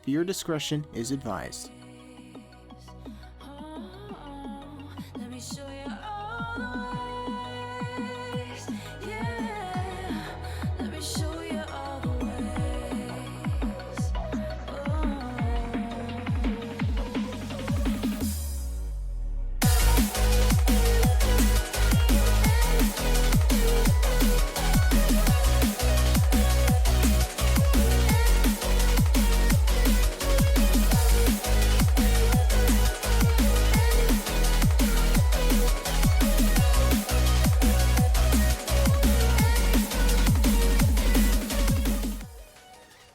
Viewer discretion is advised. Let me show you all the ways. Yeah, let me show you all the ways.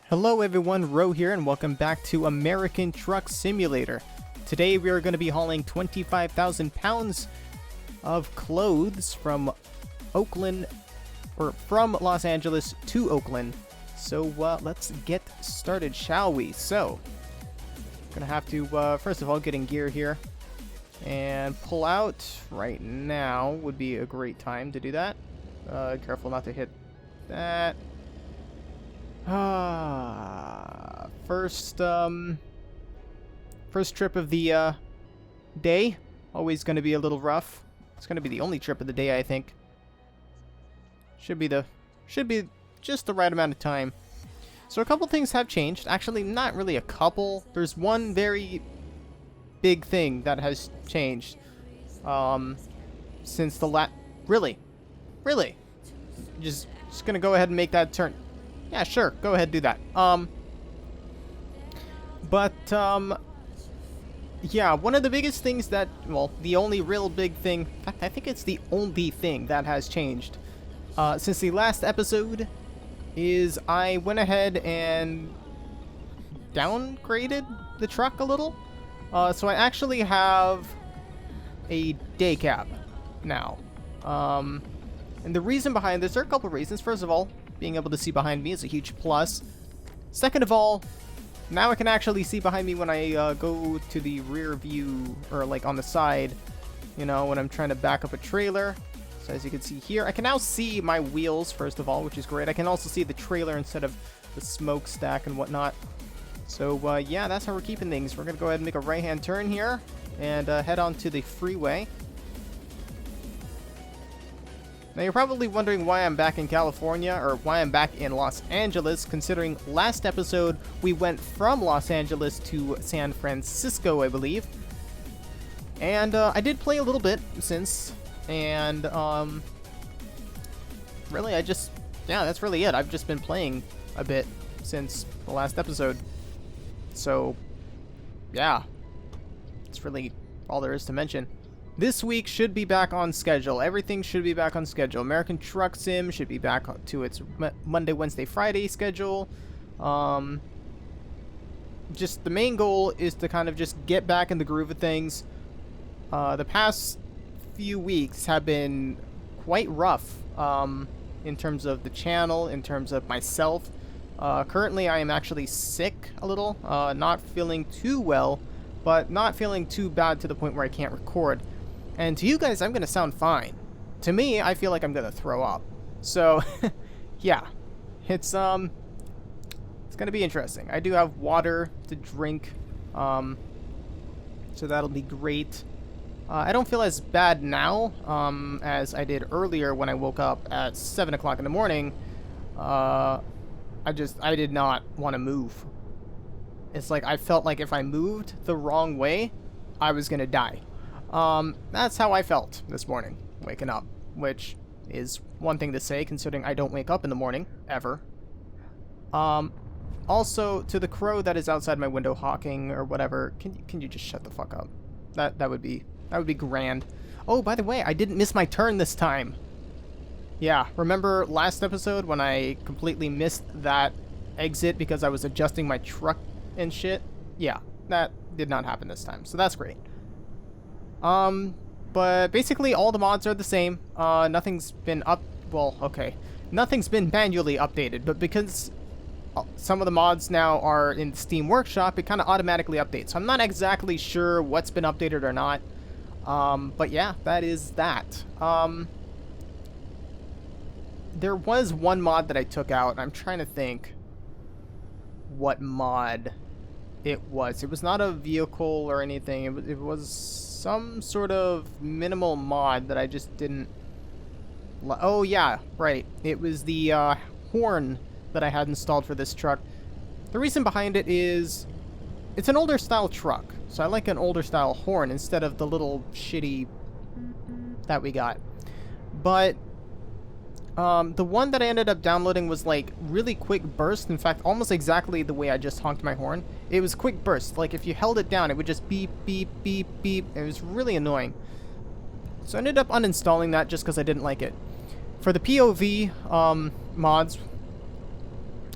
Hello everyone, Ro here, and welcome back to American Truck Simulator. Today we are going to be hauling 25,000 pounds of clothes from Oakland, or from Los Angeles to Oakland. So let's get started, shall we? So, gonna have to, first of all, get in gear here. And pull out right now would be a great time to do that. Careful not to hit that. First trip of the day. Always going to be a little rough. It's going to be the only trip of the day, I think. Should be just the right amount of time. So a couple things have changed. Actually, not really a couple. There's one very big thing that has changed. Since the really, just going to go ahead and make that turn. Yeah, sure. Go ahead, do that. Yeah, one of the biggest things that, well, the only real big thing, in fact, I think it's the only thing that has changed since the last episode is I went ahead and downgraded the truck a little. So I actually have a day cab now. And the reason behind this, there are a couple of reasons. First of all, being able to see behind me is a huge plus. Second of all, now I can actually see behind me when I go to the rear view, or like on the side, you know, when I'm trying to back up a trailer. So as you can see here, I can now see my wheels, first of all, which is great. I can also see the trailer instead of the smokestack and whatnot. So yeah, that's how we're keeping things. We're going to go ahead and make a right-hand turn here and head on to the freeway. Now you're probably wondering why I'm back in California, or why I'm back in Los Angeles, considering last episode we went from Los Angeles to San Francisco, I believe. And I did play a little bit since, and really yeah, that's really it. I've just been playing a bit since the last episode. So yeah, that's really all there is to mention. This week should be back on schedule. Everything should be back on schedule. American Truck Sim should be back to its Monday, Wednesday, Friday schedule. Just the main goal is to kind of just get back in the groove of things. The past few weeks have been quite rough in terms of the channel, in terms of myself. Currently, I am actually sick a little. Not feeling too well, but not feeling too bad to the point where I can't record. And to you guys, I'm going to sound fine. To me, I feel like I'm going to throw up. So, yeah. It's going to be interesting. I do have water to drink. So that'll be great. I don't feel as bad now as I did earlier when I woke up at 7 o'clock in the morning. I did not want to move. It's like I felt like if I moved the wrong way, I was going to die. That's how I felt this morning, waking up, which is one thing to say considering I don't wake up in the morning, ever. Also, to the crow that is outside my window hawking or whatever, can you just shut the fuck up? That would be grand. Oh, by the way, I didn't miss my turn this time. Yeah, remember last episode when I completely missed that exit because I was adjusting my truck and shit? Yeah, that did not happen this time, so that's great. But basically all the mods are the same. Nothing's been nothing's been manually updated, but because some of the mods now are in Steam Workshop, it kind of automatically updates. So I'm not exactly sure what's been updated or not. But yeah, that is that. There was one mod that I took out. I'm trying to think what mod it was. It was not a vehicle or anything. It was some sort of minimal mod that I just didn't... Oh, yeah, right. It was the horn that I had installed for this truck. The reason behind it is it's an older style truck, so I like an older style horn instead of the little shitty that we got. But the one that I ended up downloading was like really quick burst. In fact, almost exactly the way I just honked my horn. It was quick burst. Like if you held it down, it would just beep, beep, beep, beep. It was really annoying. So I ended up uninstalling that just because I didn't like it. For the POV mods,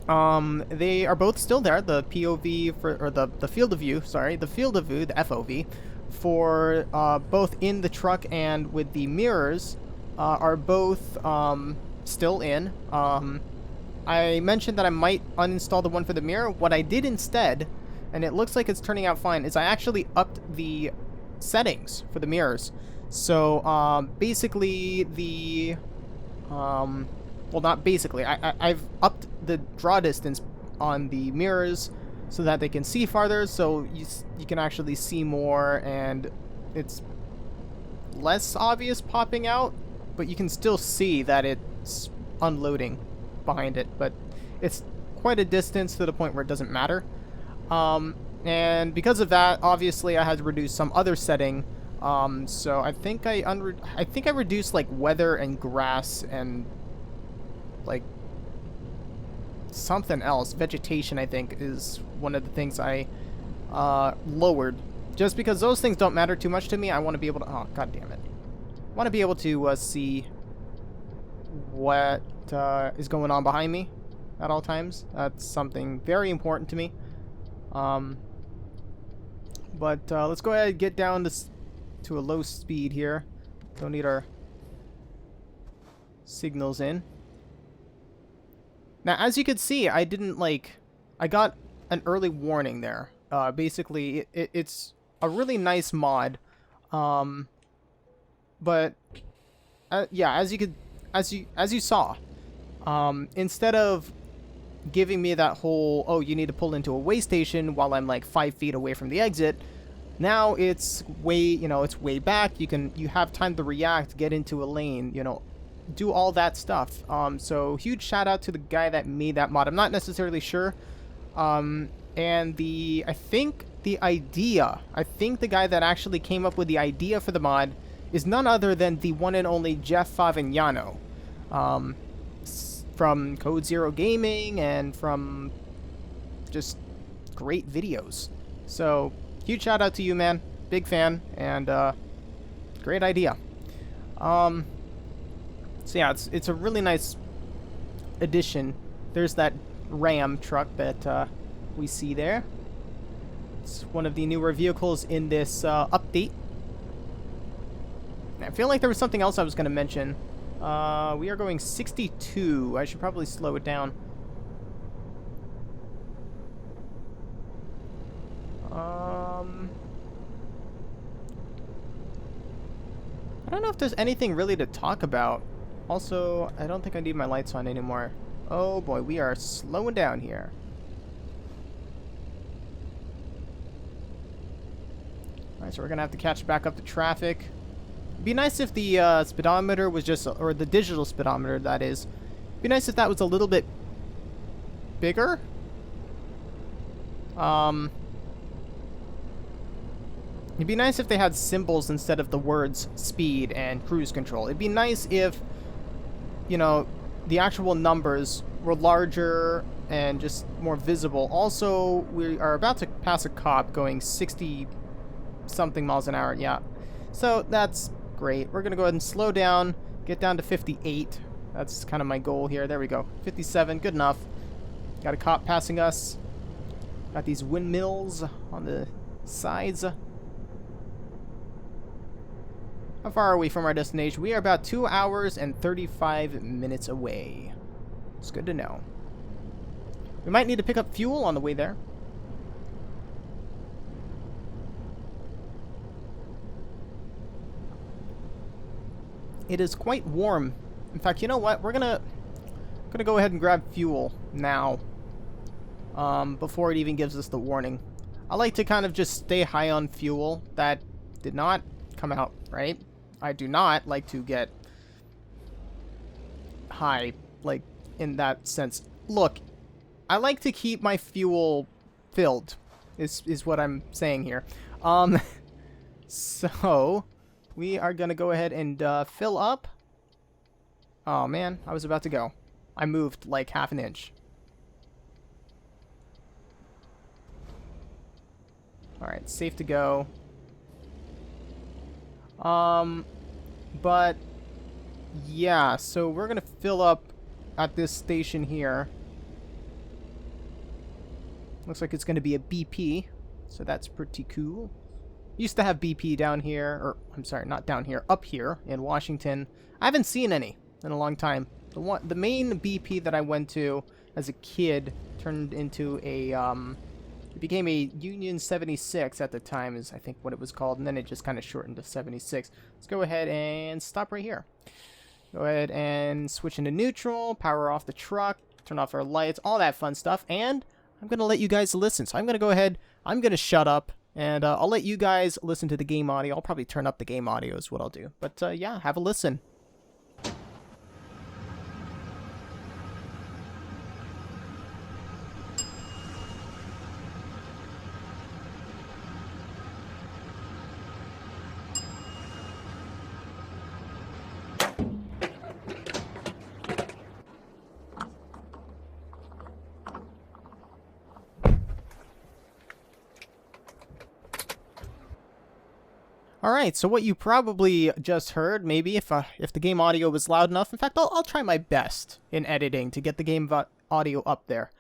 they are both still there. The POV or the field of view, sorry, the field of view, the FOV, for both in the truck and with the mirrors are both still in. I mentioned that I might uninstall the one for the mirror. What I did instead, and it looks like it's turning out fine, is I actually upped the settings for the mirrors. So basically the well, not basically. I've upped the draw distance on the mirrors so that they can see farther, so you can actually see more, and it's less obvious popping out, but you can still see that it's unloading behind it, but it's quite a distance to the point where it doesn't matter. And because of that, obviously, I had to reduce some other setting. So I think I reduced like weather and grass and like something else. Vegetation, I think, is one of the things I lowered. Just because those things don't matter too much to me, I want to be able to... Oh, god damn it. I want to be able to see what is going on behind me at all times. That's something very important to me. But let's go ahead and get down to a low speed here. Don't need our signals in. Now, as you can see, I didn't I got an early warning there. Basically, it's a really nice mod. But yeah, as you saw, instead of giving me that whole, oh, you need to pull into a way station while I'm like 5 feet away from the exit, now it's way, it's way back. You have time to react, get into a lane, do all that stuff. So huge shout out to the guy that made that mod. I'm not necessarily sure. And I think the guy that actually came up with the idea for the mod is none other than the one and only Jeff Favignano, from Code Zero Gaming and from just great videos. So huge shout out to you, man. Big fan, and great idea. So yeah, it's a really nice addition. There's that Ram truck that we see there. It's one of the newer vehicles in this update. I feel like there was something else I was going to mention. We are going 62. I should probably slow it down. I don't know if there's anything really to talk about. Also, I don't think I need my lights on anymore. Oh boy, we are slowing down here. Alright, so we're gonna have to catch back up to traffic. It'd be nice if the speedometer was just, or the digital speedometer, that is. It'd be nice if that was a little bit bigger. It'd be nice if they had symbols instead of the words speed and cruise control. It'd be nice if, the actual numbers were larger and just more visible. Also, we are about to pass a cop going 60-something miles an hour. Yeah. So that's great. We're going to go ahead and slow down, get down to 58. That's kind of my goal here. There we go. 57, good enough. Got a cop passing us. Got these windmills on the sides. How far are we from our destination? We are about 2 hours and 35 minutes away. It's good to know. We might need to pick up fuel on the way there. It is quite warm. In fact, you know what? We're gonna go ahead and grab fuel now. Before it even gives us the warning. I like to kind of just stay high on fuel. That did not come out right. I do not like to get high, like, in that sense. Look, I like to keep my fuel filled, is what I'm saying here. So, we are going to go ahead and fill up. Oh, man, I was about to go. I moved like half an inch. Alright, safe to go. But, yeah, so we're going to fill up at this station here. Looks like it's going to be a BP, so that's pretty cool. Used to have BP down here, or, I'm sorry, not down here, up here in Washington. I haven't seen any in a long time. The main BP that I went to as a kid turned into a, it became a Union 76 at the time, is I think what it was called, and then it just kind of shortened to 76. Let's go ahead and stop right here. Go ahead and switch into neutral, power off the truck, turn off our lights, all that fun stuff, and I'm going to let you guys listen. So I'm going to go ahead, I'm going to shut up, and I'll let you guys listen to the game audio. I'll probably turn up the game audio is what I'll do. But yeah, have a listen. Alright, so what you probably just heard, maybe, if the game audio was loud enough, in fact, I'll try my best in editing to get the game audio up there.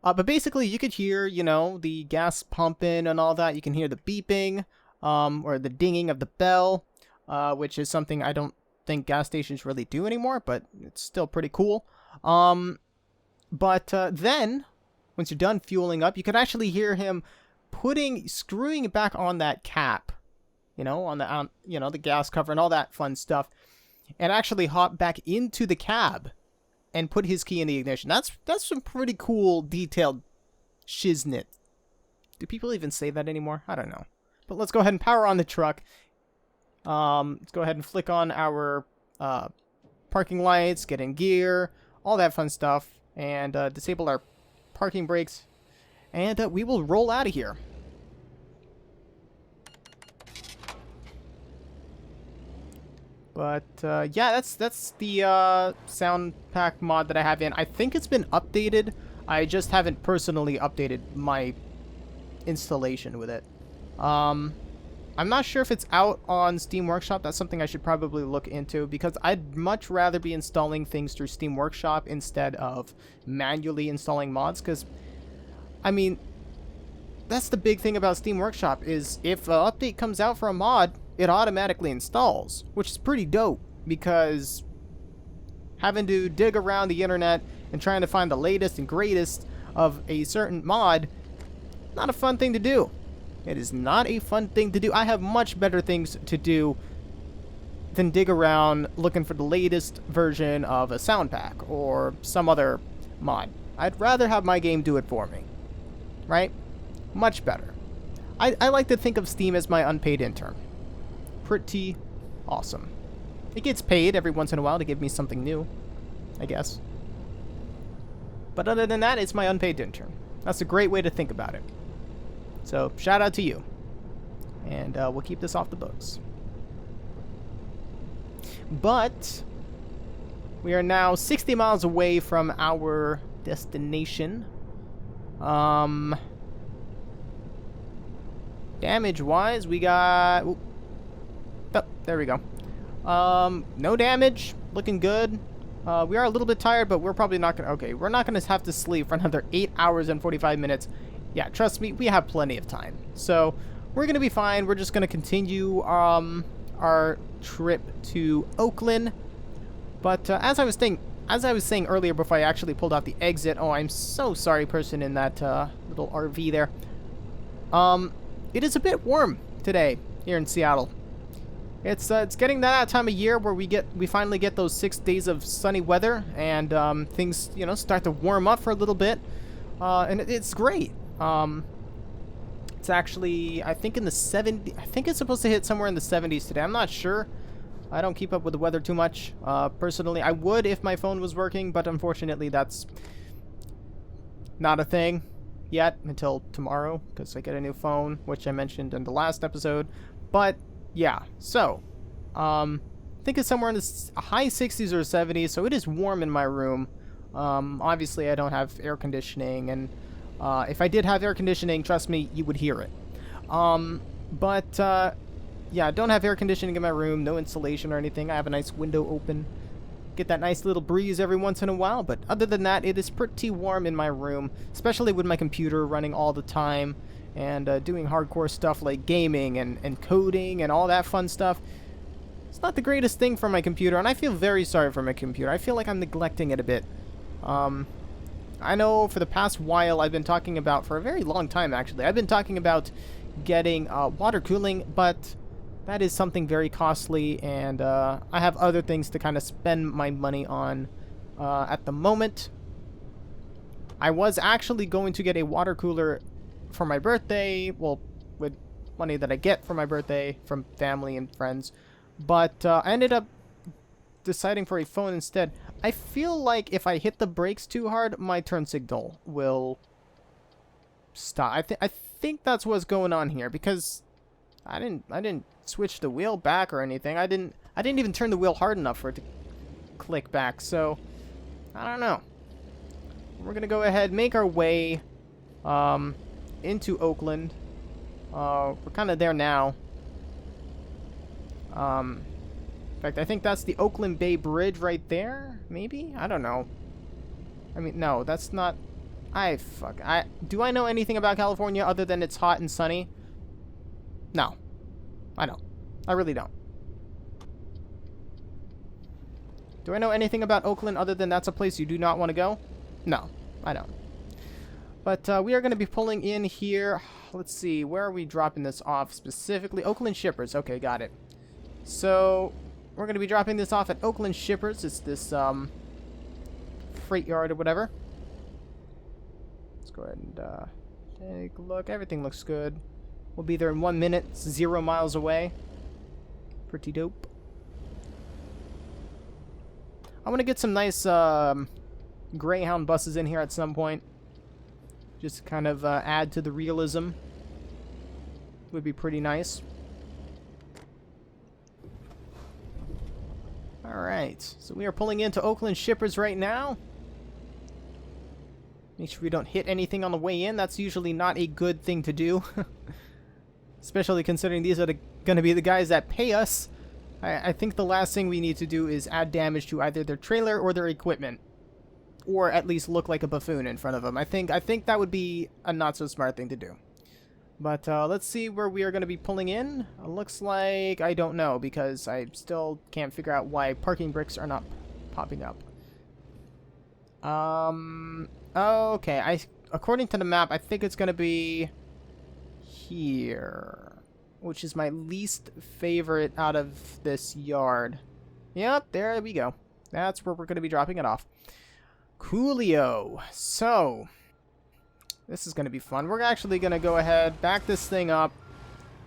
But basically, you could hear, you know, the gas pumping and all that. You can hear the beeping, or the dinging of the bell, which is something I don't think gas stations really do anymore, but it's still pretty cool. But then, once you're done fueling up, you could actually hear him screwing it back on that cap. You know, on the gas cover and all that fun stuff, and actually hop back into the cab and put his key in the ignition. That's some pretty cool, detailed shiznit. Do people even say that anymore? I don't know. But let's go ahead and power on the truck. Let's go ahead and flick on our parking lights, get in gear, all that fun stuff, and disable our parking brakes, and we will roll out of here. But, yeah, that's the sound pack mod that I have in. I think it's been updated. I just haven't personally updated my installation with it. I'm not sure if it's out on Steam Workshop. That's something I should probably look into, because I'd much rather be installing things through Steam Workshop instead of manually installing mods, because, I mean, that's the big thing about Steam Workshop, is if an update comes out for a mod, it automatically installs, which is pretty dope, because having to dig around the internet and trying to find the latest and greatest of a certain mod, not a fun thing to do. It is not a fun thing to do. I have much better things to do than dig around looking for the latest version of a sound pack or some other mod. I'd rather have my game do it for me, right? Much better. I like to think of Steam as my unpaid intern. Pretty awesome. It gets paid every once in a while to give me something new, I guess. But other than that, it's my unpaid intern. That's a great way to think about it. So, shout out to you. And we'll keep this off the books. But we are now 60 miles away from our destination. Damage-wise, we got... Ooh. Oh, there we go. No damage. Looking good. We are a little bit tired, but we're probably not going to... Okay, we're not going to have to sleep for another 8 hours and 45 minutes. Yeah, trust me, we have plenty of time. So, we're going to be fine. We're just going to continue our trip to Oakland. But as I was saying earlier before I actually pulled out the exit... Oh, I'm so sorry, person in that little RV there. It is a bit warm today here in Seattle. It's getting that time of year where we finally get those 6 days of sunny weather, and things, you know, start to warm up for a little bit, and it's great. It's actually, I think in the 70s. I think it's supposed to hit somewhere in the 70s today. I'm not sure. I don't keep up with the weather too much. Personally, I would if my phone was working, but unfortunately that's not a thing yet until tomorrow, because I get a new phone, which I mentioned in the last episode. But yeah, so I think it's somewhere in the high 60s or 70s, so it is warm in my room. Obviously I don't have air conditioning, and if I did have air conditioning, trust me, you would hear it. Yeah, I don't have air conditioning in my room, no insulation or anything. I have a nice window open. Get that nice little breeze every once in a while, but other than that, it is pretty warm in my room, especially with my computer running all the time and doing hardcore stuff like gaming and coding and all that fun stuff. It's not the greatest thing for my computer, and I feel very sorry for my computer. I feel like I'm neglecting it a bit. I know for the past while I've been talking about, for a very long time actually, I've been talking about getting water cooling, but that is something very costly, and I have other things to kind of spend my money on at the moment. I was actually going to get a water cooler for my birthday, well, with money that I get for my birthday from family and friends, but I ended up deciding for a phone instead. I feel like if I hit the brakes too hard, my turn signal will stop. I think that's what's going on here, because I didn't switch the wheel back or anything. I didn't even turn the wheel hard enough for it to click back. So I don't know. We're gonna go ahead, make our way into Oakland. We're kind of there now. In fact, I think that's the Oakland Bay Bridge right there. Maybe? I don't know. I mean, no, that's not. Do I know anything about California other than it's hot and sunny? No. I don't. I really don't. Do I know anything about Oakland other than that's a place you do not want to go? No, I don't. But we are going to be pulling in here. Let's see, where are we dropping this off specifically? Oakland Shippers. Okay, got it. So we're going to be dropping this off at Oakland Shippers. It's this freight yard or whatever. Let's go ahead and take a look. Everything looks good. We'll be there in 1 minute. It's 0 miles away. Pretty dope. I want to get some nice Greyhound buses in here at some point. Just to kind of add to the realism. Would be pretty nice. Alright, so we are pulling into Oakland Shippers right now. Make sure we don't hit anything on the way in. That's usually not a good thing to do. Especially considering these are going to be the guys that pay us. I think the last thing we need to do is add damage to either their trailer or their equipment. Or at least look like a buffoon in front of them. I think that would be a not so smart thing to do. But let's see where we are going to be pulling in. Looks like I don't know, because I still can't figure out why parking bricks are not popping up. Okay, according to the map, I think it's going to be here, which is my least favorite out of this yard. Yep, there we go. That's where we're going to be dropping it off. Coolio. So this is going to be fun. We're actually going to go ahead, back this thing up.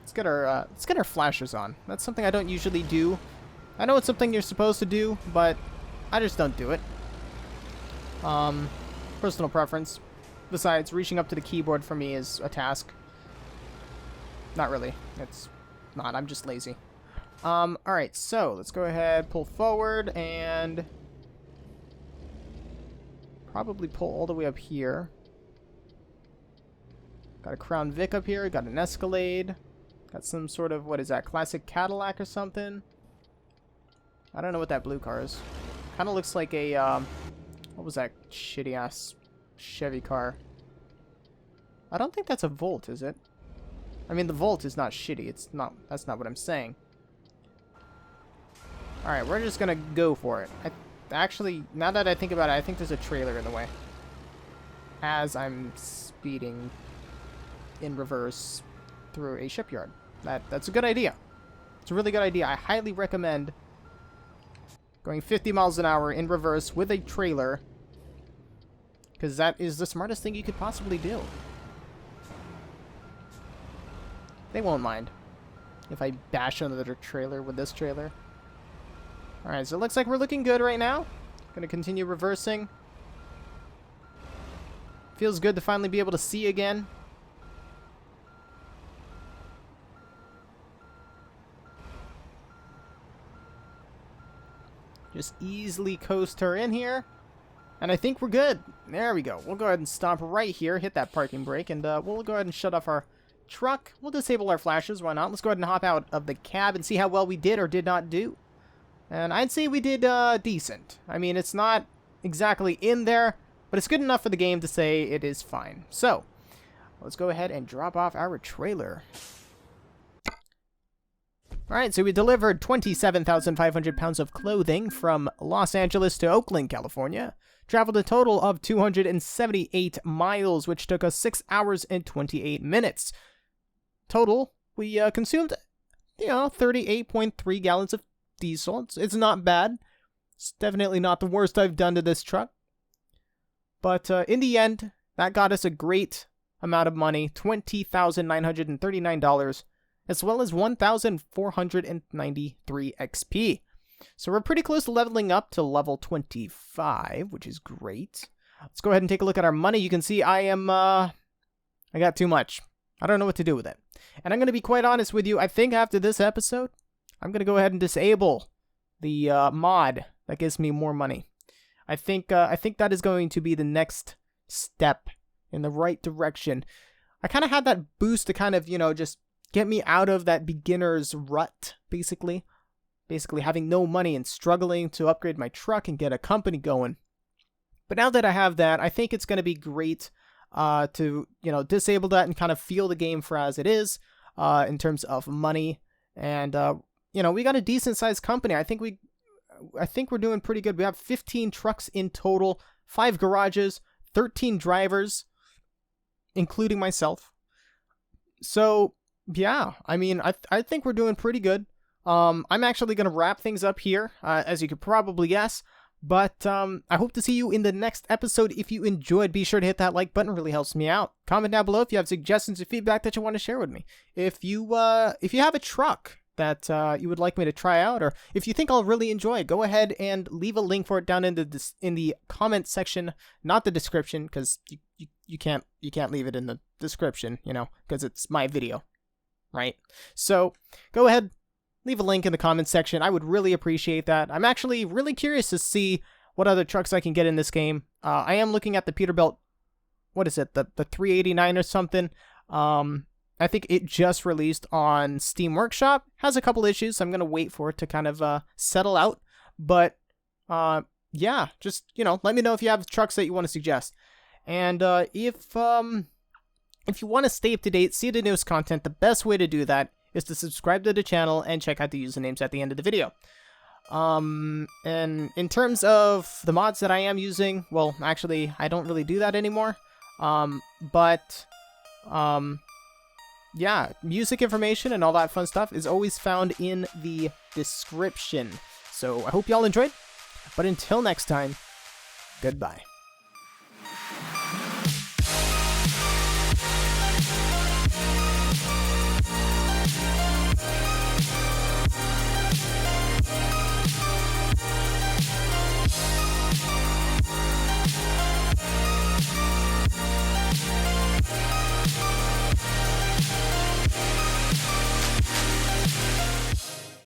Let's get our flashers on. That's something I don't usually do. I know it's something you're supposed to do, but I just don't do it. Personal preference. Besides, reaching up to the keyboard for me is a task. Not really. It's not. I'm just lazy. Alright, so let's go ahead, pull forward, and probably pull all the way up here. Got a Crown Vic up here, got an Escalade, got some sort of, what is that, classic Cadillac or something? I don't know what that blue car is. Kind of looks like a, what was that shitty-ass Chevy car? I don't think that's a Volt, is it? I mean, the Volt is not shitty. It's not. That's not what I'm saying. Alright, we're just gonna go for it. Actually, now that I think about it, I think there's a trailer in the way. As I'm speeding in reverse through a shipyard. That's a good idea. It's a really good idea. I highly recommend going 50 miles an hour in reverse with a trailer, because that is the smartest thing you could possibly do. They won't mind if I bash another trailer with this trailer. Alright, so it looks like we're looking good right now. Gonna continue reversing. Feels good to finally be able to see again. Just easily coast her in here. And I think we're good. There we go. We'll go ahead and stop right here, hit that parking brake, and we'll go ahead and shut off our truck. We'll disable our flashes, why not? Let's go ahead and hop out of the cab and see how well we did or did not do. And I'd say we did decent. I mean, it's not exactly in there, but it's good enough for the game to say it is fine. So, let's go ahead and drop off our trailer. Alright, so we delivered 27,500 pounds of clothing from Los Angeles to Oakland, California. Traveled a total of 278 miles, which took us 6 hours and 28 minutes. Total, we consumed, 38.3 gallons of diesel. It's not bad. It's definitely not the worst I've done to this truck. But in the end, that got us a great amount of money, $20,939, as well as 1,493 XP. So we're pretty close to leveling up to level 25, which is great. Let's go ahead and take a look at our money. You can see I got too much. I don't know what to do with it. And I'm going to be quite honest with you. I think after this episode, I'm going to go ahead and disable the mod that gives me more money. I think that is going to be the next step in the right direction. I kind of had that boost to kind of, just get me out of that beginner's rut, basically having no money and struggling to upgrade my truck and get a company going. But now that I have that, I think it's going to be great to, disable that and kind of feel the game for as it is in terms of money. And, we got a decent sized company. I think we're doing pretty good. We have 15 trucks in total, 5 garages, 13 drivers, including myself. So, yeah, I mean, I think we're doing pretty good. I'm actually going to wrap things up here, as you could probably guess. But I hope to see you in the next episode. If you enjoyed, be sure to hit that like button. It really helps me out. Comment down below if you have suggestions or feedback that you want to share with me. If you have a truck that you would like me to try out, or if you think I'll really enjoy it, go ahead and leave a link for it down in the comment section, not the description, because you can't leave it in the description, because it's my video, right? So go ahead. Leave a link in the comments section. I would really appreciate that. I'm actually really curious to see what other trucks I can get in this game. I am looking at the Peterbilt, what is it, the 389 or something. I think it just released on Steam Workshop. Has a couple issues, so I'm going to wait for it to kind of settle out. But, yeah, just, let me know if you have trucks that you want to suggest. And if you want to stay up to date, see the newest content, the best way to do that is to subscribe to the channel and check out the usernames at the end of the video. And in terms of the mods that I am using, well, actually, I don't really do that anymore. Yeah, music information and all that fun stuff is always found in the description. So I hope y'all enjoyed. But until next time, goodbye.